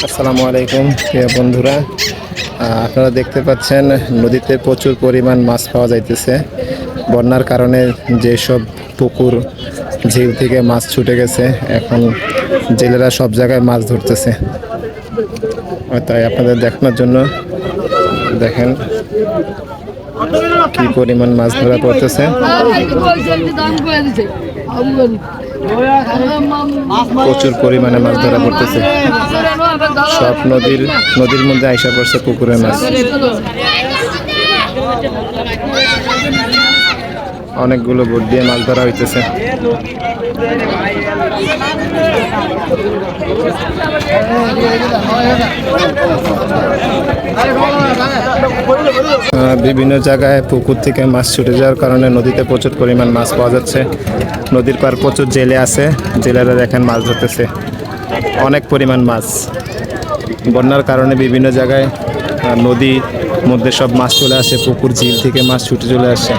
আসসালামু আলাইকুম প্রিয় বন্ধুরা, আপনারা দেখতে পাচ্ছেন নদীতে প্রচুর পরিমাণ মাছ পাওয়া যাইতেছে। বন্যার কারণে যেসব পুকুর ঝিল থেকে মাছ ছুটে গেছে, এখন জেলেরা সব জায়গায় মাছ ধরতেছে। তাই আপনাদের দেখানোর জন্য দেখেন কি পরিমাণ মাছ ধরা পড়তেছে। প্রচুর পরিমাণে মাছ ধরা পড়তেছে। সব নদীর মধ্যে আইসা পড়ছে পুকুরের মাছ। অনেকগুলো বোট দিয়ে মাছ ধরা হইতেছে। বিভিন্ন জায়গায় পুকুর থেকে মাছ ছুটে যাওয়ার কারণে নদীতে প্রচুর পরিমাণ মাছ পাওয়া যাচ্ছে। নদীর পার প্রচুর জেলে আছে, জেলেরা দেখেন মাছ ধরতেছে। অনেক পরিমাণ মাছ। বন্যার কারণে বিভিন্ন জায়গায় নদীর মধ্যে সব মাছ চলে আসে, পুকুর ঝিল থেকে মাছ ছুটে চলে আসে।